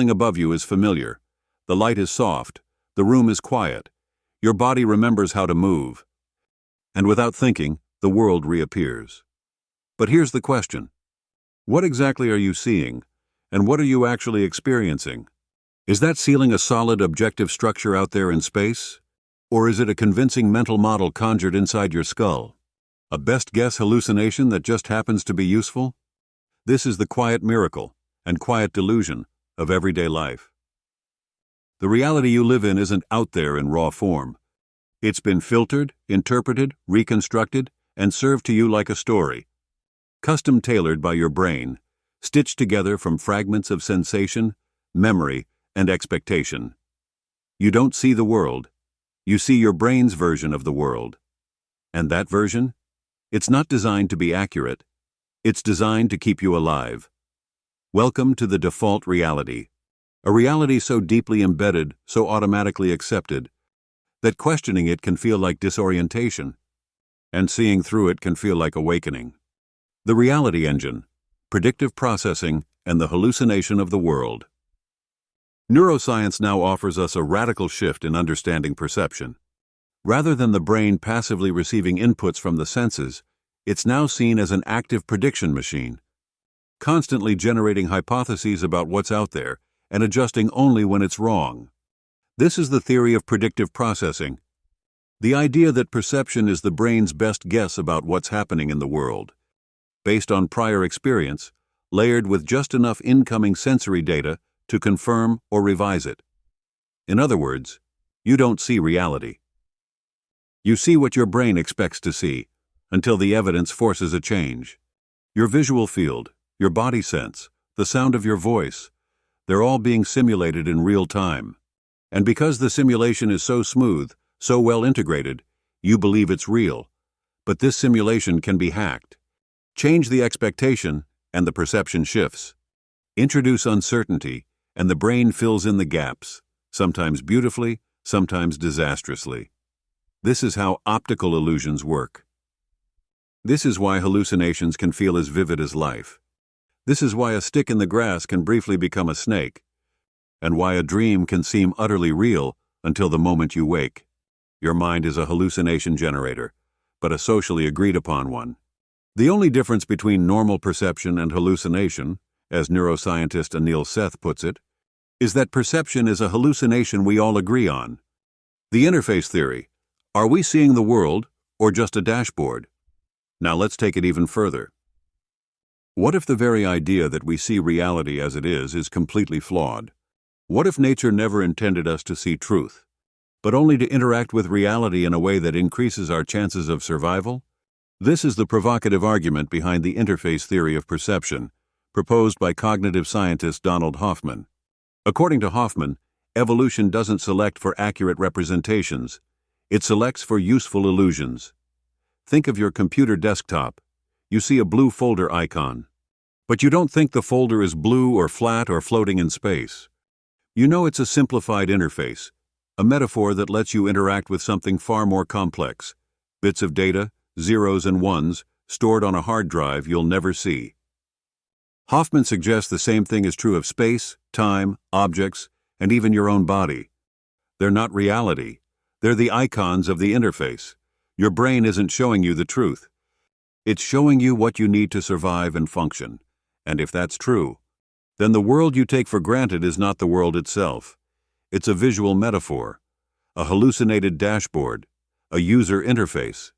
feeling above you is familiar. The light is soft. The room is quiet. Your body remembers how to move. And without thinking, the world reappears. But here's the question. What exactly are you seeing? And what are you actually experiencing? Is that ceiling a solid, objective structure out there in space? Or is it a convincing mental model conjured inside your skull? A best-guess hallucination that just happens to be useful? This is the quiet miracle and quiet delusion of everyday life. The reality you live in isn't out there in raw form. It's been filtered, interpreted, reconstructed, and served to you like a story. Custom-tailored by your brain, stitched together from fragments of sensation, memory, and expectation. You don't see the world. You see your brain's version of the world. And that version? It's not designed to be accurate. It's designed to keep you alive. Welcome to the default reality. A reality so deeply embedded, so automatically accepted, that questioning it can feel like disorientation, and seeing through it can feel like awakening. The reality engine, predictive processing, and the hallucination of the world. Neuroscience now offers us a radical shift in understanding perception. Rather than the brain passively receiving inputs from the senses, it's now seen as an active prediction machine, constantly generating hypotheses about what's out there and adjusting only when it's wrong. This is the theory of predictive processing, the idea that perception is the brain's best guess about what's happening in the world, based on prior experience, layered with just enough incoming sensory data to confirm or revise it. In other words, you don't see reality. You see what your brain expects to see, until the evidence forces a change. Your visual field, your body sense, the sound of your voice, they're all being simulated in real time. And because the simulation is so smooth, so well integrated, you believe it's real. But this simulation can be hacked. Change the expectation, and the perception shifts. Introduce uncertainty, and the brain fills in the gaps, sometimes beautifully, sometimes disastrously. This is how optical illusions work. This is why hallucinations can feel as vivid as life. This is why a stick in the grass can briefly become a snake, and why a dream can seem utterly real until the moment you wake. Your mind is a hallucination generator, but a socially agreed upon one. The only difference between normal perception and hallucination, as neuroscientist Anil Seth puts it, is that perception is a hallucination we all agree on. The interface theory. Are we seeing the world, or just a dashboard? Now let's take it even further. What if the very idea that we see reality as it is completely flawed? What if nature never intended us to see truth, but only to interact with reality in a way that increases our chances of survival? This is the provocative argument behind the interface theory of perception, proposed by cognitive scientist Donald Hoffman. According to Hoffman, evolution doesn't select for accurate representations, it selects for useful illusions. Think of your computer desktop. You see a blue folder icon. But you don't think the folder is blue or flat or floating in space. You know it's a simplified interface, a metaphor that lets you interact with something far more complex, bits of data, zeros and ones, stored on a hard drive you'll never see. Hoffman suggests the same thing is true of space, time, objects, and even your own body. They're not reality. They're the icons of the interface. Your brain isn't showing you the truth. It's showing you what you need to survive and function. And if that's true, then the world you take for granted is not the world itself. It's a visual metaphor, a hallucinated dashboard, a user interface.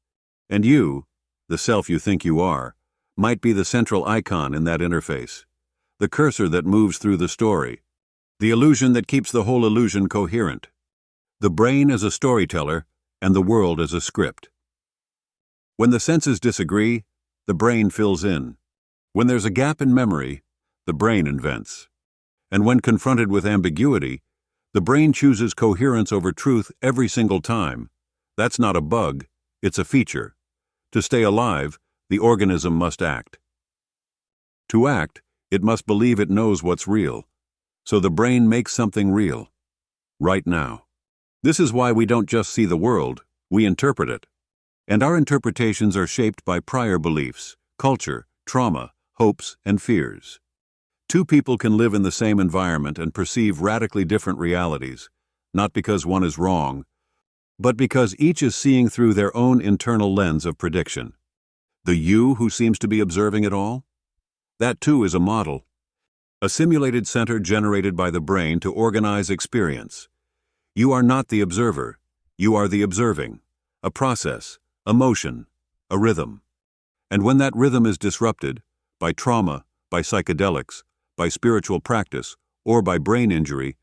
And you, the self you think you are, might be the central icon in that interface, the cursor that moves through the story, the illusion that keeps the whole illusion coherent. The brain as a storyteller and the world as a script. When the senses disagree, the brain fills in. When there's a gap in memory, the brain invents. And when confronted with ambiguity, the brain chooses coherence over truth every single time. That's not a bug, it's a feature. To stay alive, the organism must act. To act, it must believe it knows what's real. So the brain makes something real. Right now. This is why we don't just see the world, we interpret it. And our interpretations are shaped by prior beliefs, culture, trauma, hopes, and fears. Two people can live in the same environment and perceive radically different realities, not because one is wrong, but because each is seeing through their own internal lens of prediction. The you who seems to be observing it all? That too is a model, a simulated center generated by the brain to organize experience. You are not the observer, you are the observing, a process, a motion, a rhythm. And when that rhythm is disrupted, by trauma, by psychedelics, by spiritual practice, or by brain injury,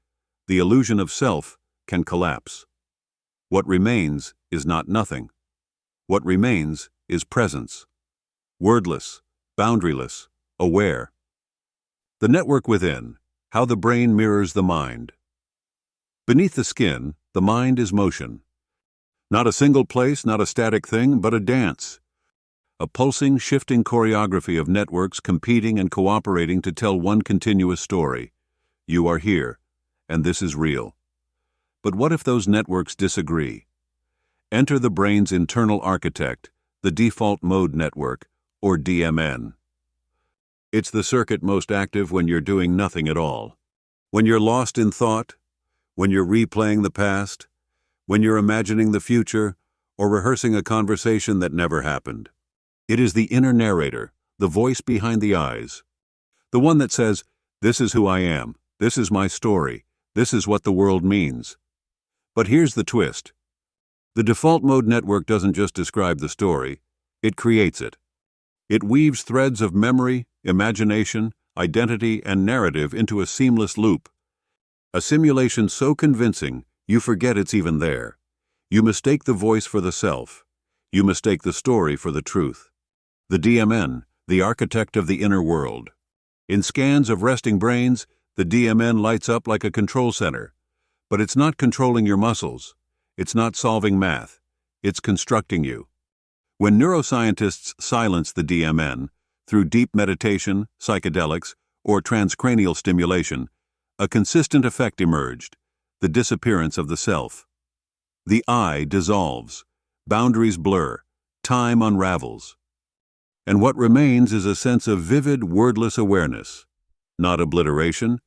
the illusion of self can collapse. What remains is not nothing. What remains is presence. Wordless, boundaryless, aware. The network within, how the brain mirrors the mind. Beneath the skin, the mind is motion. Not a single place, not a static thing, but a dance. A pulsing, shifting choreography of networks competing and cooperating to tell one continuous story. You are here, and this is real. But what if those networks disagree? Enter the brain's internal architect, the default mode network, or DMN. It's the circuit most active when you're doing nothing at all. When you're lost in thought, when you're replaying the past, when you're imagining the future, or rehearsing a conversation that never happened. It is the inner narrator, the voice behind the eyes. The one that says, "This is who I am, this is my story, this is what the world means." But here's the twist. The default mode network doesn't just describe the story, it creates it. It weaves threads of memory, imagination, identity, and narrative into a seamless loop. A simulation so convincing, you forget it's even there. You mistake the voice for the self. You mistake the story for the truth. The DMN, the architect of the inner world. In scans of resting brains, the DMN lights up like a control center. But it's not controlling your muscles. It's not solving math. It's constructing you. When neuroscientists silence the DMN, through deep meditation, psychedelics, or transcranial stimulation, a consistent effect emerged, the disappearance of the self. The I dissolves, boundaries blur, time unravels. And what remains is a sense of vivid, wordless awareness, not obliteration,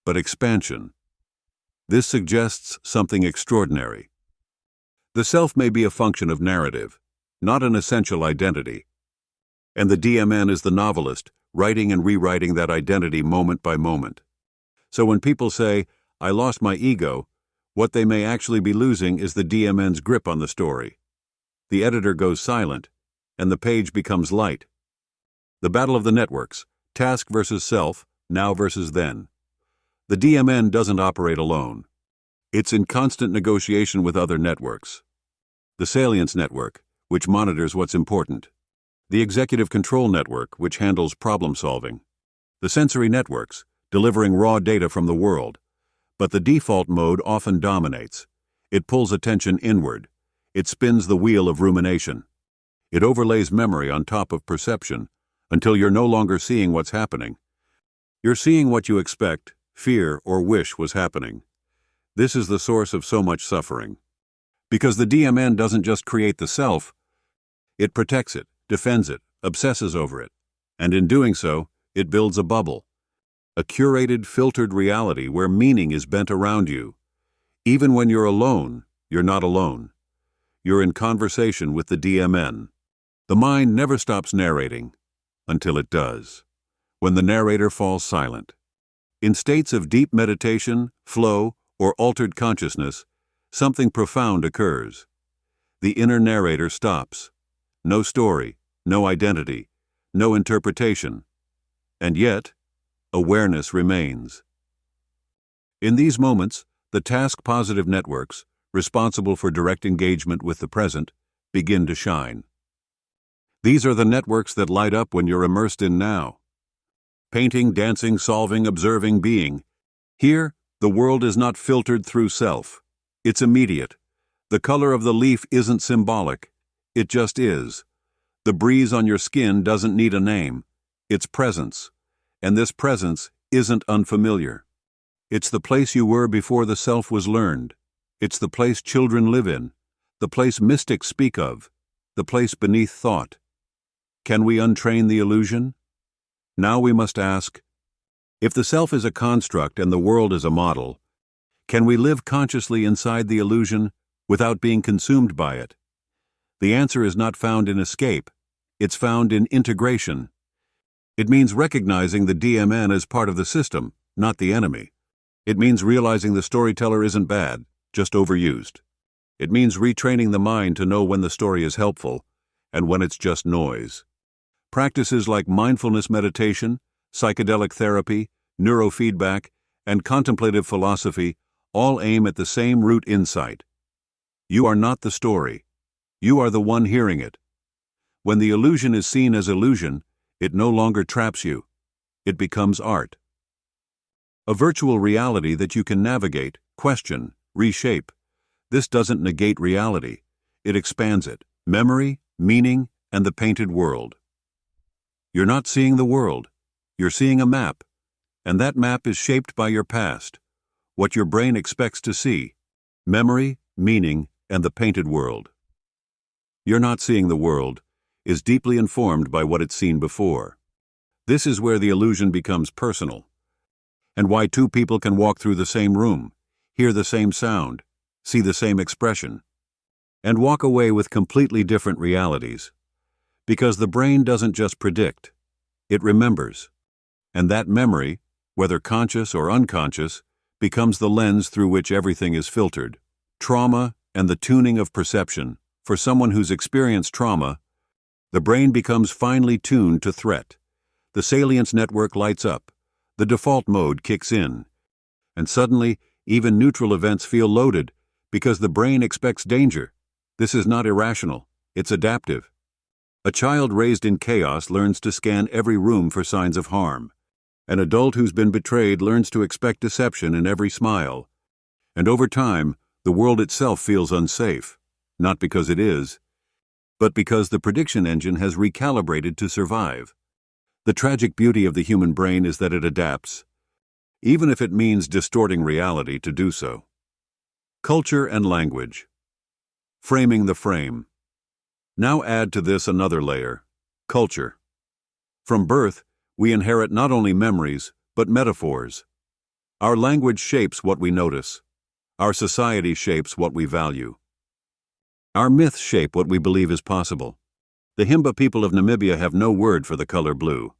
but expansion. This suggests something extraordinary. The self may be a function of narrative, not an essential identity. And the DMN is the novelist, writing and rewriting that identity moment by moment. So when people say, "I lost my ego," what they may actually be losing is the DMN's grip on the story. The editor goes silent, and the page becomes light. The battle of the networks, task versus self, now versus then. The DMN doesn't operate alone. It's in constant negotiation with other networks. The salience network, which monitors what's important. The executive control network, which handles problem solving. The sensory networks, delivering raw data from the world. But the default mode often dominates. It pulls attention inward. It spins the wheel of rumination. It overlays memory on top of perception until you're no longer seeing what's happening. You're seeing what you expect, fear, or wish was happening. This is the source of so much suffering. Because the DMN doesn't just create the self, it protects it, defends it, obsesses over it. And in doing so, it builds a bubble. A curated, filtered reality where meaning is bent around you. Even when you're alone, you're not alone. You're in conversation with the DMN. The mind never stops narrating, until it does, when the narrator falls silent. In states of deep meditation, flow, or altered consciousness, something profound occurs. The inner narrator stops. No story, no identity, no interpretation. And yet, awareness remains. In these moments, the task-positive networks, responsible for direct engagement with the present, begin to shine. These are the networks that light up when you're immersed in now. Painting, dancing, solving, observing, being. Here, the world is not filtered through self. It's immediate. The color of the leaf isn't symbolic. It just is. The breeze on your skin doesn't need a name. It's presence. And this presence isn't unfamiliar. It's the place you were before the self was learned. It's the place children live in, the place mystics speak of, the place beneath thought. Can we untrain the illusion? Now we must ask, If the self is a construct and the world is a model, can we live consciously inside the illusion without being consumed by it? The answer is not found in escape, it's found in integration. It means recognizing the DMN as part of the system, not the enemy. It means realizing the storyteller isn't bad, just overused. It means retraining the mind to know when the story is helpful and when it's just noise. Practices like mindfulness meditation, psychedelic therapy, neurofeedback, and contemplative philosophy all aim at the same root insight. You are not the story. You are the one hearing it. When the illusion is seen as illusion, it no longer traps you. It becomes art. A virtual reality that you can navigate, question, reshape. This doesn't negate reality. It expands it. Memory, meaning, and the painted world. You're not seeing the world. You're seeing a map. And that map is shaped by your past, what your brain expects to see. Memory, meaning, and the painted world. You're not seeing the world is deeply informed by what it's seen before. This is where the illusion becomes personal. And why two people can walk through the same room, hear the same sound, see the same expression, and walk away with completely different realities. Because the brain doesn't just predict, it remembers. And that memory, whether conscious or unconscious, becomes the lens through which everything is filtered. Trauma and the tuning of perception. For someone who's experienced trauma, the brain becomes finely tuned to threat. The salience network lights up. The default mode kicks in. And suddenly, even neutral events feel loaded because the brain expects danger. This is not irrational. It's adaptive. A child raised in chaos learns to scan every room for signs of harm. An adult who's been betrayed learns to expect deception in every smile. And over time, the world itself feels unsafe, not because it is, but because the prediction engine has recalibrated to survive. The tragic beauty of the human brain is that it adapts, even if it means distorting reality to do so. Culture and language. Framing the frame. Now add to this another layer, culture. From birth, we inherit not only memories, but metaphors. Our language shapes what we notice. Our society shapes what we value. Our myths shape what we believe is possible. The Himba people of Namibia have no word for the color blue.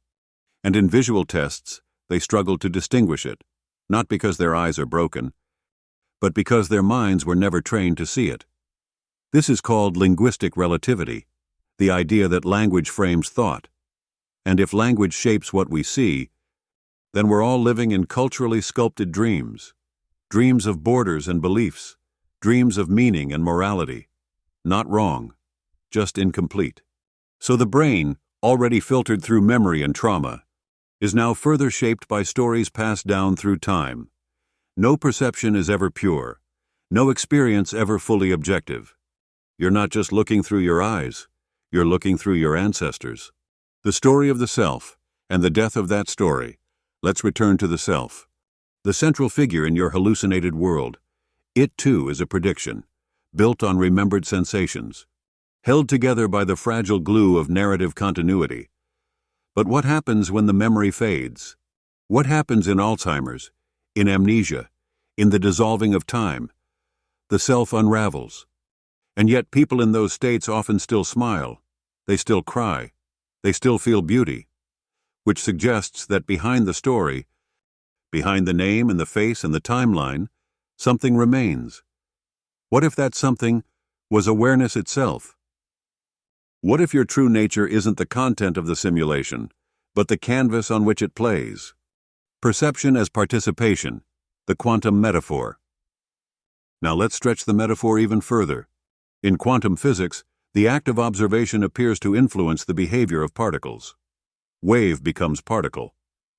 And in visual tests, they struggle to distinguish it, not because their eyes are broken, but because their minds were never trained to see it. This is called linguistic relativity, the idea that language frames thought. And if language shapes what we see, then we're all living in culturally sculpted dreams. Dreams of borders and beliefs, dreams of meaning and morality. Not wrong, just incomplete. So the brain, already filtered through memory and trauma, is now further shaped by stories passed down through time. No perception is ever pure, no experience ever fully objective. You're not just looking through your eyes, you're looking through your ancestors. The story of the self, and the death of that story. Let's return to the self. The central figure in your hallucinated world. It too is a prediction, built on remembered sensations, held together by the fragile glue of narrative continuity. But what happens when the memory fades? What happens in Alzheimer's, in amnesia, in the dissolving of time? The self unravels. And yet people in those states often still smile, they still cry, they still feel beauty, which suggests that behind the story, behind the name and the face and the timeline, something remains. What if that something was awareness itself? What if your true nature isn't the content of the simulation, but the canvas on which it plays? Perception as participation, the quantum metaphor. Now let's stretch the metaphor even further. In quantum physics, the act of observation appears to influence the behavior of particles. Wave becomes particle.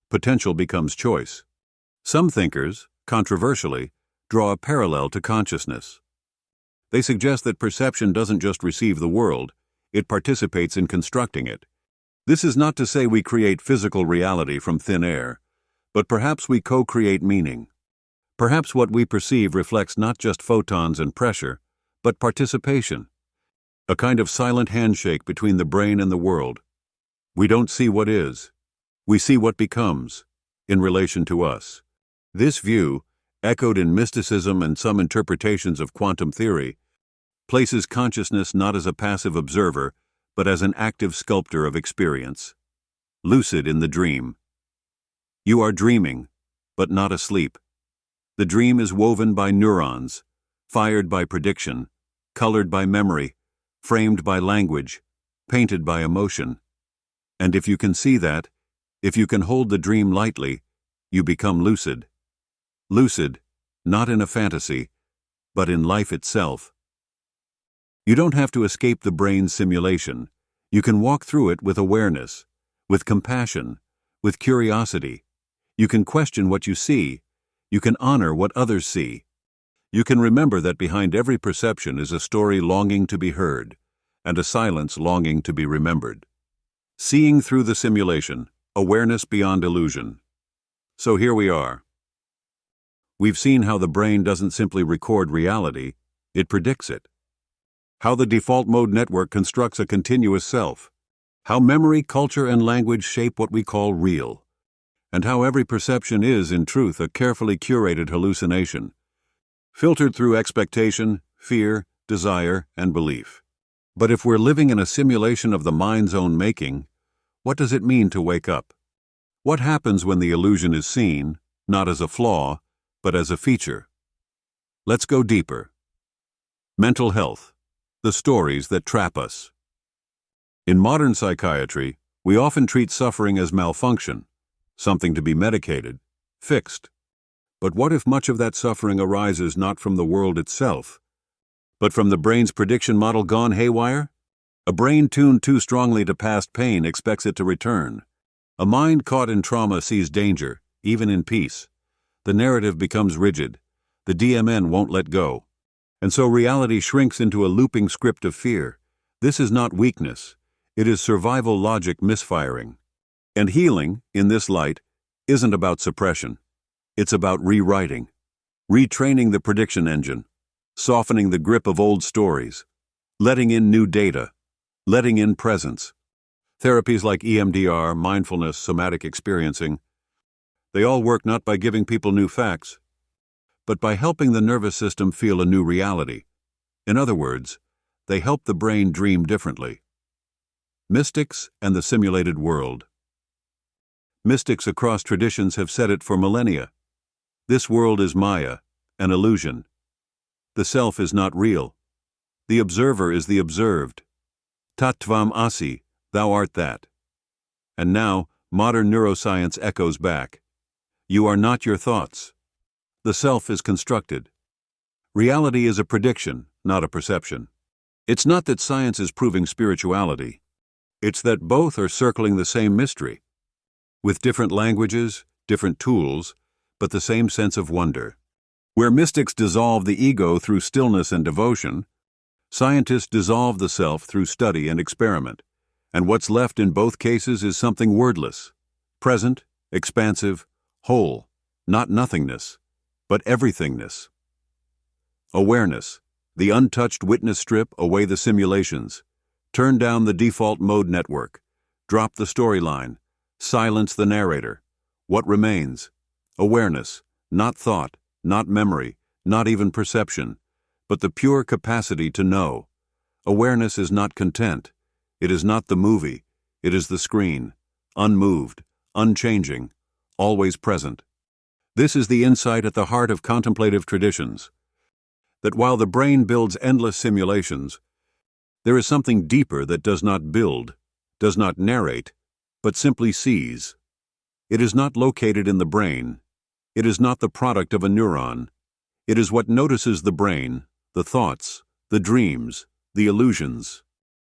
Potential becomes choice. Some thinkers, controversially, draw a parallel to consciousness. They suggest that perception doesn't just receive the world, it participates in constructing it. This is not to say we create physical reality from thin air, but perhaps we co-create meaning. Perhaps what we perceive reflects not just photons and pressure, but participation, a kind of silent handshake between the brain and the world. We don't see what is, we see what becomes, in relation to us. This view, echoed in mysticism and some interpretations of quantum theory, places consciousness not as a passive observer, but as an active sculptor of experience. Lucid in the dream. You are dreaming, but not asleep. The dream is woven by neurons, fired by prediction, colored by memory, framed by language, painted by emotion. And if you can see that, if you can hold the dream lightly, you become lucid. Lucid, not in a fantasy, but in life itself. You don't have to escape the brain's simulation. You can walk through it with awareness, with compassion, with curiosity. You can question what you see. You can honor what others see. You can remember that behind every perception is a story longing to be heard, and a silence longing to be remembered. Seeing through the simulation, awareness beyond illusion. So here we are. We've seen how the brain doesn't simply record reality, it predicts it. How the default mode network constructs a continuous self. How memory, culture, and language shape what we call real. And how every perception is, in truth, a carefully curated hallucination, filtered through expectation, fear, desire, and belief. But if we're living in a simulation of the mind's own making, what does it mean to wake up? What happens when the illusion is seen, not as a flaw, but as a feature? Let's go deeper. Mental health, the stories that trap us. In modern psychiatry, we often treat suffering as malfunction, something to be medicated, fixed. But what if much of that suffering arises not from the world itself, but from the brain's prediction model gone haywire? A brain tuned too strongly to past pain expects it to return. A mind caught in trauma sees danger, even in peace. The narrative becomes rigid. The DMN won't let go. And so reality shrinks into a looping script of fear. This is not weakness. It is survival logic misfiring. And healing, in this light, isn't about suppression. It's about rewriting, retraining the prediction engine, softening the grip of old stories, letting in new data, letting in presence. Therapies like EMDR, mindfulness, somatic experiencing, they all work not by giving people new facts, but by helping the nervous system feel a new reality. In other words, they help the brain dream differently. Mystics and the simulated world. Mystics across traditions have said it for millennia. This world is Maya, an illusion. The self is not real. The observer is the observed. Tattvam asi, thou art that. And now, modern neuroscience echoes back. You are not your thoughts. The self is constructed. Reality is a prediction, not a perception. It's not that science is proving spirituality. It's that both are circling the same mystery, with different languages, different tools, but the same sense of wonder. Where mystics dissolve the ego through stillness and devotion, scientists dissolve the self through study and experiment, and what's left in both cases is something wordless, present, expansive, whole, not nothingness, but everythingness. Awareness, the untouched witness strip away the simulations, turn down the default mode network, drop the storyline, silence the narrator. What remains? Awareness, not thought, not memory, not even perception, but the pure capacity to know. Awareness is not content. It is not the movie. It is the screen, unmoved, unchanging, always present. This is the insight at the heart of contemplative traditions, that while the brain builds endless simulations, there is something deeper that does not build, does not narrate, but simply sees. It is not located in the brain. It is not the product of a neuron. It is what notices the brain, the thoughts, the dreams, the illusions.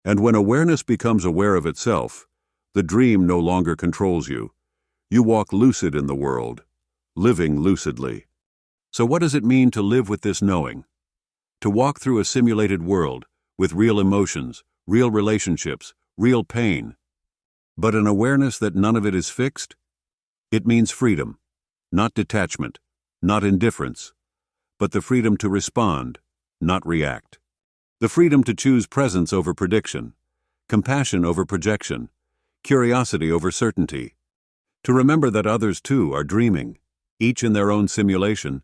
And when awareness becomes aware of itself, the dream no longer controls you. You walk lucid in the world, living lucidly. So what does it mean to live with this knowing? To walk through a simulated world with real emotions, real relationships, real pain, but an awareness that none of it is fixed? It means freedom, not detachment, not indifference, but the freedom to respond, not react. The freedom to choose presence over prediction, compassion over projection, curiosity over certainty, To remember that others too are dreaming, each in their own simulation,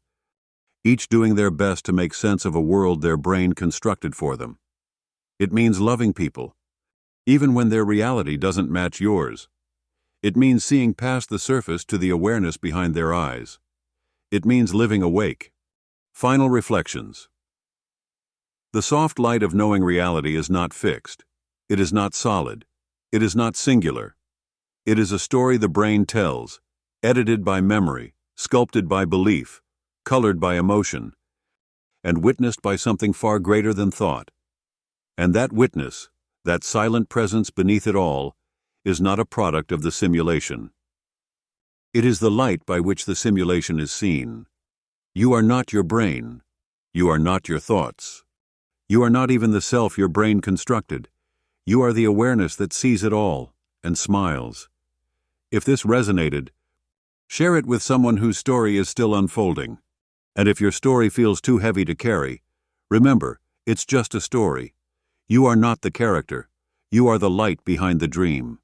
each doing their best to make sense of a world their brain constructed for them. It means loving people, even when their reality doesn't match yours. It means seeing past the surface to the awareness behind their eyes. It means living awake. Final reflections. The soft light of knowing reality is not fixed. It is not solid. It is not singular. It is a story the brain tells, edited by memory, sculpted by belief, colored by emotion, and witnessed by something far greater than thought. And that witness, that silent presence beneath it all, is not a product of the simulation. It is the light by which the simulation is seen. You are not your brain. You are not your thoughts. You are not even the self your brain constructed. You are the awareness that sees it all and smiles. If this resonated, share it with someone whose story is still unfolding. And if your story feels too heavy to carry, remember, it's just a story. You are not the character. You are the light behind the dream.